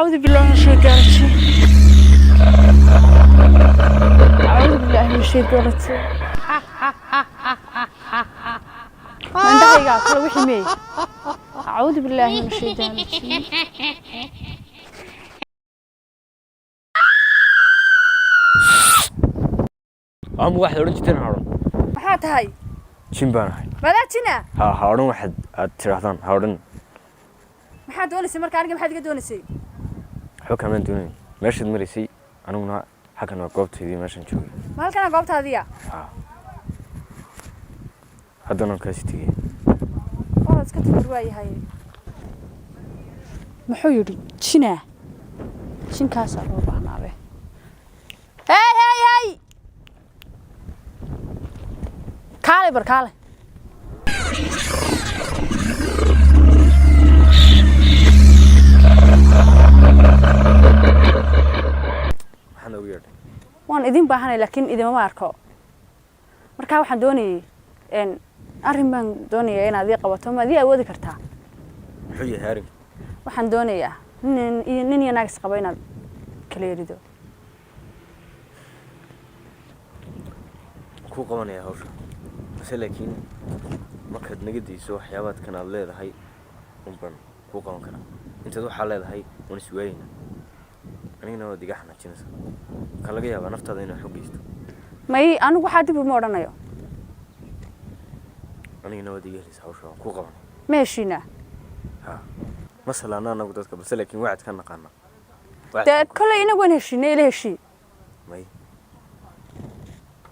أعوذ بالله من الشيطان الرجيم. أعوذ بالله من الشيطان الرجيم. من دقيقة كل وحي مي. أعوذ بالله من الشيطان الرجيم. أم واحد أورنج تين هارون. محات هاي. شنبان هاي. بلاتنا. هارون واحد تراثان هارون. محات دونسي مركا أرجع محات دونسي. حو كمان دوني ماشي مريسي أنا منا حكنا قبض هذي ماشي نشوي. ما كان قبض هذيا. هذا نكاستي. والله سكت الرواية هاي. محيوري شنا. شن كاسة روبا نابه. هاي. كالي بركالي. أنا ويرد. وأنا إذن بحنا لكن إذا ما أركو. مركا واحد دوني إن أرهم دوني أنا ذي قوتهم ذي أودي كرتها. حي هارم. waxaan doonayaa nin iyo naag isqaba inaad kala yirido ku qabanaya hawsha base laakiin markaad naga diiso waxyaabaad kan aad leedahay unban ku qaban karaa intaad waxaa leedahay waan iswaayna anigana waa diga xanaajinaysa ka laga yaabaa naftaada inaad xog geysto may anigu waxaa dib uma odhanayo anigana waa diga helaysa hawsha waan ku qaban meeshina مثلا أنا قلت لك بس لكن وعد كان نقانا. ده كله إنه وين هالشيء نيله هالشيء. ماي.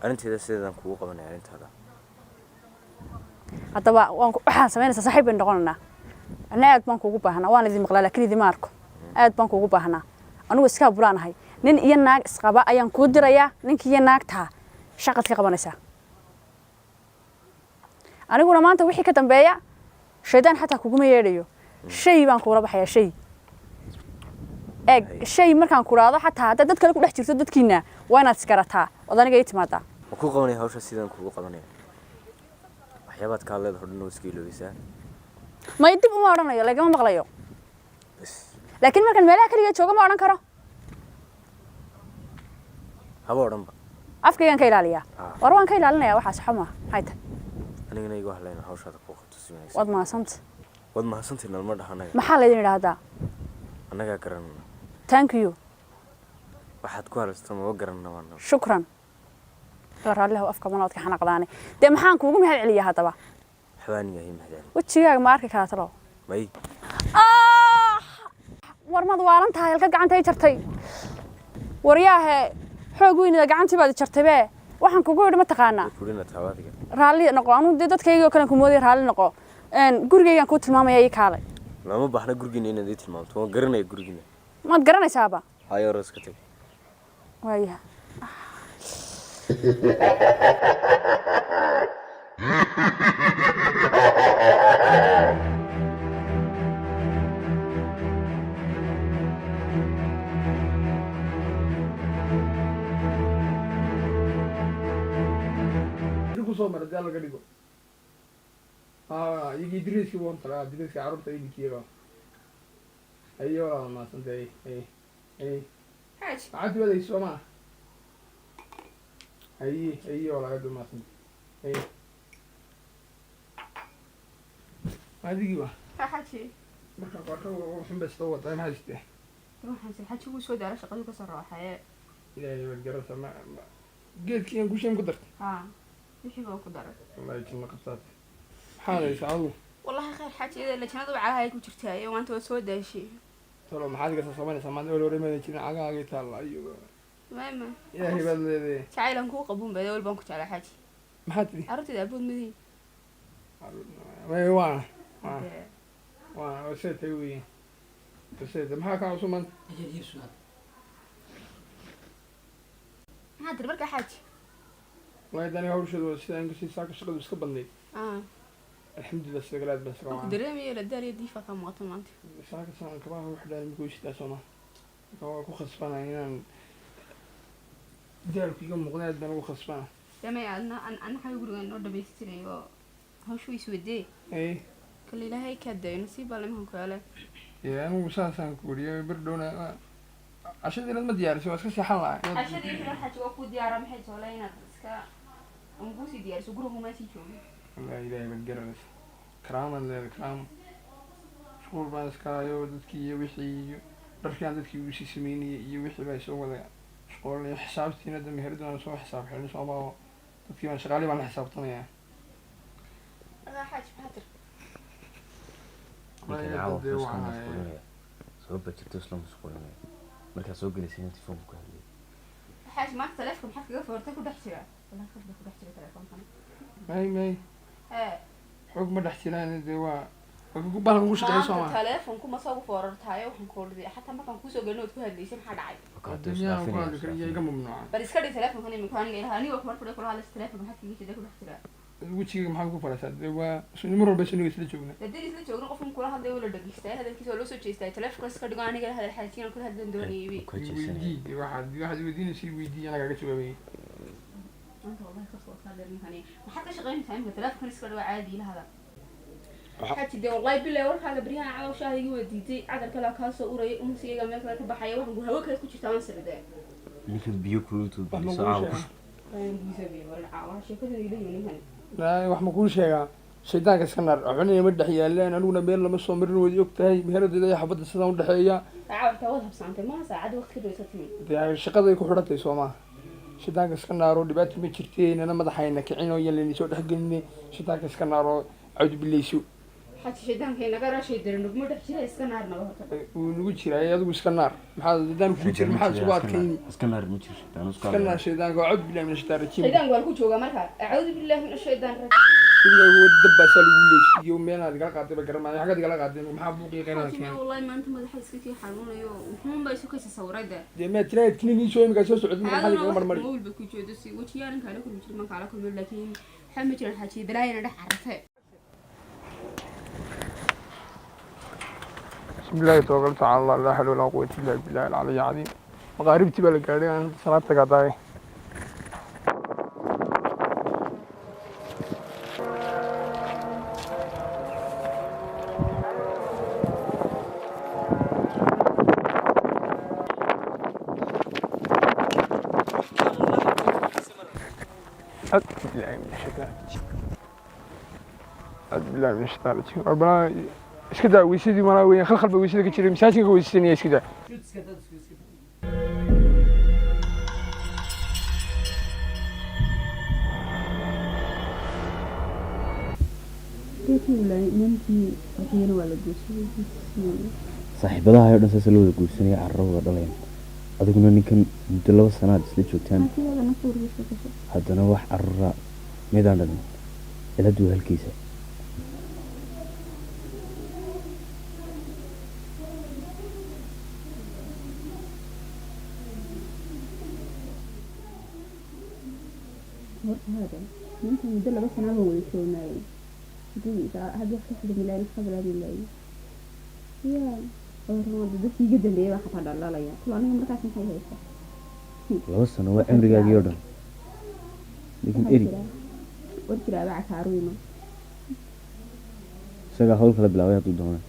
أنت إذا سيدنا كوقا من أنت هذا. طبعا وأنا سمعنا صاحب النقلنا. أنا قاعد بانكو جوبا هنا وأنا ذي مقلة لكن ذي ماركو. قاعد بانكو جوبا هنا. أنا وسكاب بران هاي. نين يناق سقابا أيام كودرة يا نينك يناق تها. شغل في قبانسا. أنا أقول ما أنت وحي كتم بيا. شيطان حتى كوجو ما يريو. شيء بان كورا بحيا شيء شيء مركان كوراada xataa dad kale ku dhex jirto dadkiina waa inaad iskarataa wadaniga ay timaada ku qabanay hawsha sidaan kugu qabanay waxyaabaad ka leedahay hodno iska iloobaysaa ma dib uma oranayo lagama maqlayo laakiin markan meelaha kaliya jooga ma oran karo haba oranba afkaygan ka ilaaliya war waan ka ilaalinaya waxa saxuma hayta anigana igu halayna hawshaada ku qatusiyaysa wad ma santa wad ma santina ma dhaxanayo maxaa la yiraahdaa anaga garan thank you waxaad ku halaystay ma garanna waan shukran raalliha afka manaadka xanaqdaani de maxaan kuugu mahad celiyaa hadaba xawaaniga ay mahadaan wajigaaga ma arki karaa talo may war mad waalan tahay halka gacanta ay jartay wariyaahe xoog weyn gacantii baad jartay be waxaan kugu yiri ma taqaanaa kulina tawaadiga raalli noqo anu dadkayga kale ku moodey raalli noqo gurigaygan ku tilmaamaya ii kaalay lama baxna gurigiina inaad ii tilmaamto waan garanay gurigiina maad garanaysaaba hayo iska tag waayaha soo maray dal laga dhigo yigi diriiski woon tara diriiski carruurta yigi kiiga ayo ma santay عاد ولا يسمع أي ولا قد ما سمع هذه جوا حكي مركب قرطة وحن بس طوّت أنا هذا شيء روح نسي حكي هو سود على شغله كسر راحة إلى الجرس ما قلت كي نقول شيء قدرت يحب هو قدرت الله يجمع قطات حاله يسعده والله خير حكي إذا اللي كانوا على هاي كوتشتها وأنت سود ده شيء ترى ما حد قصة سمان سمان ولا رمي نجينا عقاقي تلا أيوة ما يا هي بدل تعال نكون قبون بدل بنك على حكي ما حد لي عرفت إذا أبون مدين ما يوانا وانا وسيت يوي وسيت ما كان سمان هذا بركة حكي وهذا هو شو الوسيلة إنك ساك الشغل بس قبلني الحمد لله استقلت بس روان درامي ولا داري ديفا كم وقتهم أنت ساك سان كمان وحدة مكوش تاسونا هو خصفنا هنا دارك يوم مغنى دنا خصفنا جماعة أنا حيقولوا إنه ده بيستري هو شو يسوي ده إيه كل لا هيك كده نسيب على مهم كله أنا مسافر كوريا بردونا عشان إذا ما ديارسي بس كسي حلا عشان يحنا حاجة وقود ديارة محيط ولا ينادر سكا أنبوسي ديار سجروه ما تيجون لا إلهي بالجرس كراما للكرام شغل بس كايو دتكي وحي ركان دتكي وشي سميني يوحي بس هو شغل حسابتي ندم هرد أنا سو حساب حلو سو ما دتكي من شغالي ما حساب طنيا هذا حاجة بهاتر ninkan caawa isla mashquulinaya sababba jirto isla mashquulinaya markaa soo gelaysa telefoonka ku hadlay حاجة ما تلفكم حتى قفل تاكل دحشرة ولا كل دحشرة تلفون كنا ماي حق ما دحتينا دوا وقو بالك وش ما قاعد سوا تلفون كم صوب فورر تايو وحنقول ذي حتى ما كان كوسو قلنا تكون هذي سم حد عاي الدنيا وقال لك يا جماعة ممنوع بس كده تلفون كنا مكان جاي هني وكمان كل هذا التلفون حتى يجي كده كل دحشرة وشي ما حقو فرصة دوا شنو مرة بس إنه يسلي شغله تدري إذا جونا قفهم كل هذا ولا دقيقة هذا الكيس ولا سو تشيستا تلفون كده كده قاني كده هذا الحالتين كل هذا دوني يبي ويدي واحد يوديني شيء ويدي أنا قاعد أشوفه أنت والله خصوصا هذا المكاني وحتى شغالين فاهم تلفون كده عادي لهذا حتى دي والله بالله ورك هذا بريها على وشاه يودي عذر كلا كاسة وري أمسي جميع كلا تبحية واحد هو كده كوتش تان سرده ninkan biyo kulul tuu biyo saaca فاهم بيسوي ولا عاوز شيء كده يلي هني لا wax ma ku sheega shaydaanka iska nar waxna ma dhaxyaaleen anuguna meel lama soo marin wadi ogtahay meheradida xabada sidaan u dhaxeeya عاود توضح بسانتي ما ساعد وقت كده يساتني shaqaday ku xidhatay Soomaa shaydaanka iska naaro dhibaato ma jirteen ana madaxayna kicin oo yeelin soo dhaxgelin shaydaanka iska naaro cawd bilayso حتى شيطان كي نقرأ شيء درنا بمرة حشرة إسكنار نبغى uu jiray adigu iska naar maxaa nidaamku ku jira maxaa subaad keenay iska naar ma jiro shaytaan iska naar shaydaanka cawd bilaay min shaytaan rajim شيطان قال كوتشو مركا أعوذ بالله من الشيطان الرجيم sidoo uu dabba sal uu leeyahay meena adiga qaatay ba garmaay xagga adiga qaatay maxaa buuqii qeynaa keen والله ما أنت ما حس كي حنون يو هم بيسوي كيس صورة ده ما تلاقي كنيني شوي ما soo socdo maxaa laga marmari مول بكوتشو دسي وتيان كانوا كل مجرم ما كانوا كل لكن حمد جرح حكي بلاي أنا حرفه بسم الله توكلت على الله لا حول ولا قوة إلا بالله العلي العظيم مغاربتي بلا قاري أنا صلاة قضاي أعوذ بالله من الشيطان الرجيم ربنا إيش كذا ويسيدي مرا وين خلخل بويسيدي كتير مساجين ويسيدني إيش كذا saaxiibadaha oo dhan saas loo wada guursanaya carruurta dhaleen adiguna ninkan muddo 2 sanaad isla joogtaan haddana wax carruura midaan dhalin ila duwa halkiisa هذا ممكن يدل بس أنا هو يسوي هذا يحس بالله قبل هذه الليل يا والله ده في جدا ليه راح تطلع لا يا كل أنا مركز من هاي هيك 2 sano waa cimrigaagii oo dhan laakiin eri ورجع بقى كاروينا isagaa hawl kala bilaabay hadduu doono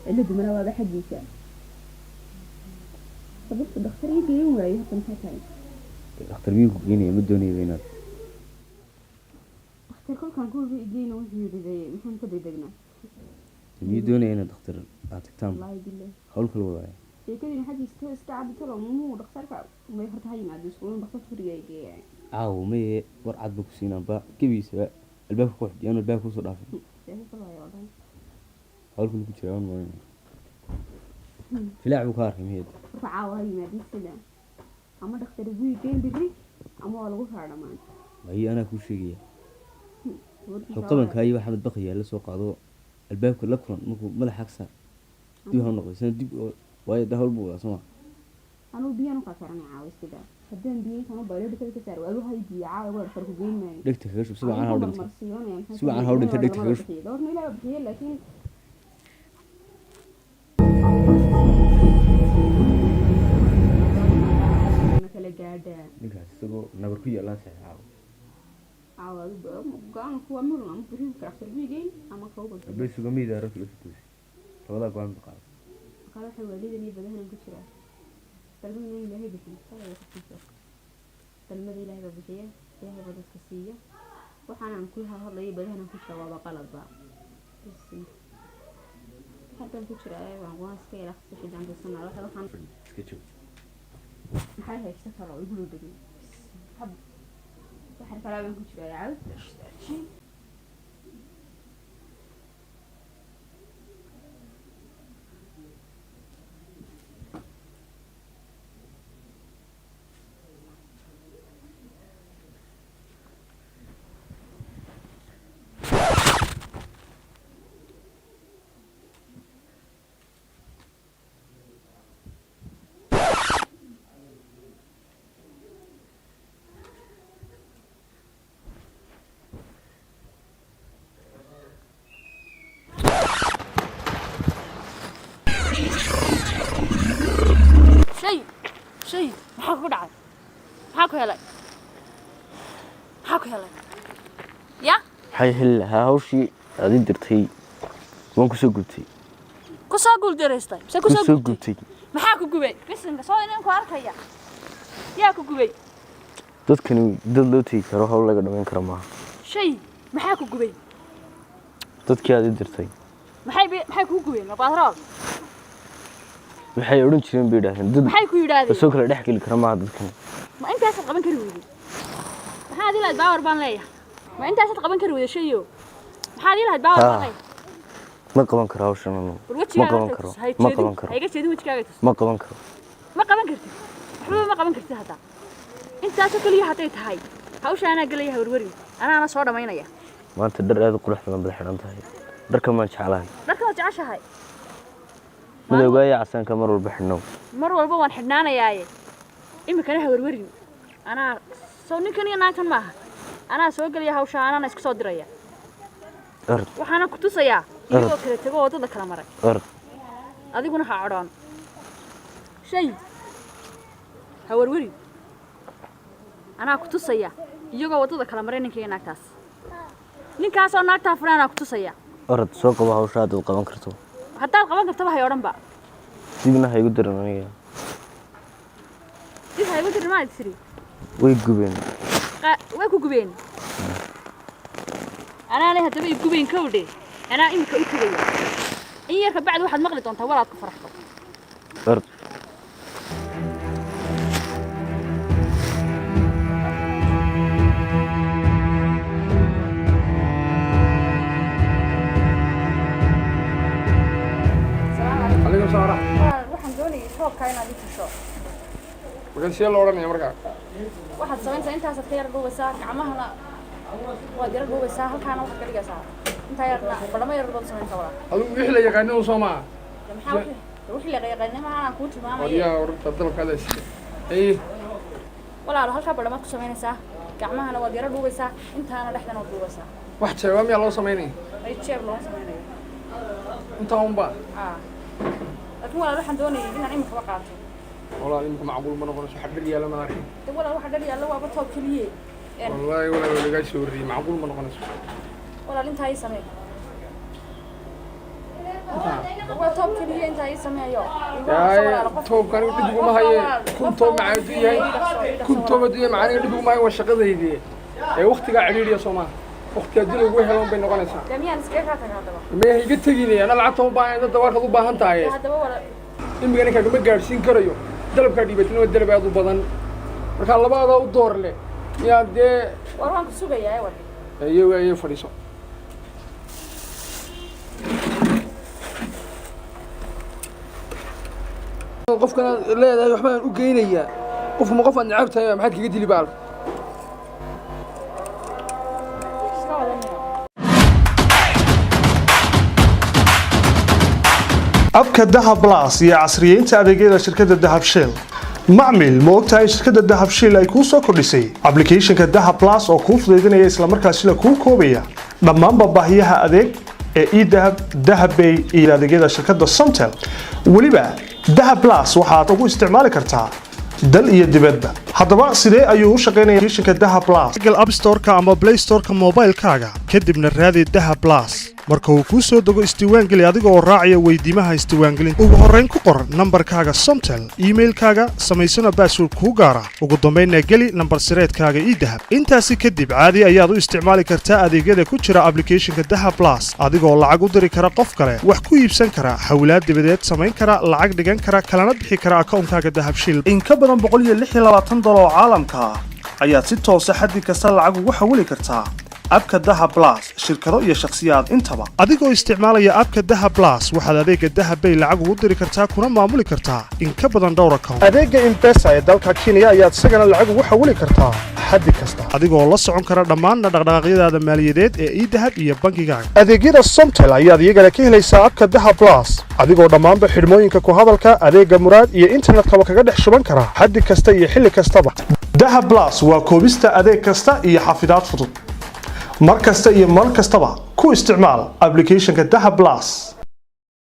اللي دمنا واضح حديثة طبعا الدكتور يجي يوم ولا يحط محتاج dhakhtar miyuu ku geenaya ma doonayba inaad دكتور كل كان كل بيجينا وجهي بدي محن كده دقنا miyuu doonaya inaad dhakhtar aad tagtaan الله يدله hawl kala wadaaya كده حد يستعد ترى مو دكتور ما يحط هاي مع الدكتور دكتور فريق يجي يعني caawo maye war cad ba ku siinaanba gebiisaba albaabka ku xidhiyaan albaabka kusoo dhaafay شايف طلع يا ولد hawlka lagu jiraa waan mooyay filaac buu ka arkay miyad رفعوا هاي مع الدكتور أما دكتور يجي جين بري أما ولا قصة على مان wayi anaa kuu sheegaya qabankaayi waa xamed baqiyaa la soo qaado albaabka la kulan markuu madaxa agsa dib ha noqday sana dib waayo da hawl buu wadaa soo ma أنا بيانو كسرني عاوز كده هدين بيان كانوا بايلو كده كسر وأبو هاي بيا عاوز ولا فرق بين ما dhegta kaga shub si wacan hawl dhintay si wacan hawl dhintay dhegta kaga shub دور نيلا بحيه لكن مثلا قاعدة ninkaas isagoo nabar ku yaalaan saxaaw عاوز قام هو مرة ما بريم كسر بيجين أما كوبا bay suga miidaa rafil isku labada go'aan baqaa قال waxa waalidani badahan ku jira dalmada ilaahay bixiyo sabab ku jira dalmada ilaahay baa bixiya ilaahay baa dadka siiya waxaan aan ku hadlayay badahan ku jira waa qalad ba hadan ku jira waan waaska ila xisbi janta sanad waxaan iska joog maxay haysta karo igu dhigay hab waxa kala baan ku jira yaal شيء maxaa ku dhacay maxaa ku helay ya waxay hel hawshii aad dirtay waan ku soo gubtay ku soo guuldareystay ku soo gubtay maxaa ku gubay bisinka soo inaan ku arkaya yaa ku gubay dadkani dad loo tagi karo hawl laga dhameyn karo maaha shay maxaa ku gubay dadkii aad dirtay maxay ku gubeen mabaadrool waxay oran jireen bay yiraahdeen dad maxay ku yiraahdeen soo kala dhex geli kara maaha dadkan ma intaas qaban kari weeyay maxaa dilaad baawar baan leeyahay ma intaas qaban kari weeyay shayo maxaa dilaad baawar baan leeyahay ma qaban karo hawshan ma qaban karo hayga jeedin wajigaaga ma qaban karo ma qaban kartid waxba ma qaban kartid hada intaas kaliya haday tahay hawshaana galaya warwari anaana soo dhameynaya maanta dhar aad u qurux badan bad xiran tahay dharka ma jeclahay dharka ma jeceshahay madowgaaya casanka mar walba xidhno mar walba waan xidhnaanayaaye imikana warwari anaa soo ninkan iyo naagtan maaha anaa soo galaya hawsha anana isku soo diraya waxaana ku tusayaa iyagoo kala tago wadada kala maray adiguna ha cadhoon shay ha warwari anaa ku tusaya iyagoo wadada kala maray ninkii naagtaas ninkaasoo naagtaa furaana ku tusaya orod soo qabo hawsha aad u qaban karto haddaad qaban kartaba hay odhan ba dibna ha igu diran aniga dib ha igu diran maad tiri way gubeen way ku gubeen anaa leh haddaba i gubeen kawdhe anaa imika u tagaya in yarka bacdi waxaad maqli doontaa walaad ku faraxdo orod waxaan doonayay roobka inaad i tasho marka si loo oranaya marka waxaad samaynaysaa intaasaad ka yar dhuubaysaa gacmahana waad yar dhuubaysaa halkaana waxaad ka dhigaysaa intaa yarna badhamo yar baad samaynaysaa walaa adigu wixii la yaqaanay soo maaha maxaa wixii la yaqaanay maaha anaan kuu tilmaamaya wadiyaa warta dalkaadaas walaalo halkaa badhamaad ku samaynaysaa gacmahana waad yar dhuubaysaa intaana dhexdana waad dhuubaysaa wax jeeba miyaa loo samaynaya ay jeeb loo samaynayo intaa unba laakiin walaal waxaan doonayay inaan imika ba qaato walaal imika macquul ma noqonayso waxa dhar yaala ma arkin walaal waxa dhar yaala waaba toob keliye wallahi walaal laga soo wariyay macquul ma noqonayso walaal intaa ay samee waa toob keliye intaa ay sameeyo toobkan dib uma haye kun toob macaadu yahay kun toob adiga macaan dib uma haye waa shaqadeydii ee waqtiga ciriiriya Soomaa waqtiga dil ugu helan bay noqonaysaa damiyaan iska ka tagaadaba ma iga taginay ana lacagta u baahan dad dawarka u baahan tahay hadaba walaal imika ninka ma gaarsiin karayo dalabka dhibaatana waa dalab aad u badan marka labada u door leh yaa dee waan ku sugayaa wad ayo fadhiiso qofkan leedahay waxbaan u geynayaa qof aan nacab tahay maxaad kaga dili baal abka Dahab Plus iyo casriyeynta adeegyada shirkadda Dahab Shell macmil ma ogtahay shirkadda Dahab Shell ay ku soo kordhisay applicationka Dahab Plus oo kuu fududeynaya isla markaasina kuu koobaya dhammaan baahiyaha adeeg ee eDahab, Dahab Pay iyo adeegyada shirkadda Somtel waliba Dahab Plus waxaad ugu isticmaali kartaa dal iyo dibadda haddaba sidee ayuu u shaqeynayaa applicationka Dahab Plus Google App Store-ka ama Play Store-ka mobile-kaaga kadibna raadi Dahab Plus marka uu kuu soo dego isdiiwaangeli adiga oo raacaya weydiimaha isdiiwaangelinta ugu horrayn ku qor nambarkaaga somtel iimailkaaga samaysana baasword kuu gaara ugu dambaynna geli nambar sireedkaaga idahab intaasi kadib caadi ayaad u isticmaali kartaa adeegyada ku jira applicationka Dahab Plus adigoo lacag u diri kara qof kale wax ku iibsan kara hawlaad dibadeed samayn kara lacag dhigan kara kalana bixi kara akoonkaaga Dahab Shield in ka badan $126 oo caalamka ayaad si toos ah xaddi kasta lacag ugu xawili kartaa abka Dahab Plus shirkado iyo shakhsiyaad intaba adigoo isticmaalaya abka Dahab Plus waxaad adeega Dahab Bay lacag ugu diri kartaa kuna maamuli kartaa in ka badan dhowr account adeega M-Pesa ee dalka Kenya ayaad isagana lacag ugu xawili kartaa xaddi kasta adigoo la socon kara dhammaan dhaqdhaqaaqyadaada maaliyadeed ee idahab iyo bankigaaga adeegyada Somtel ayaad iyagana ka helaysaa abka Dahab Plus adigoo dhammaanba xidhmooyinka ku hadalka adeega muraad iyo internetka kaga dhex shuban kara xaddi kasta iyo xilli kastaba Dahab Plus waa koobista adeeg kasta iyo xafidaad fudud mar kasta iyo mar kastaba ku isticmaal applicationka Dahab Plus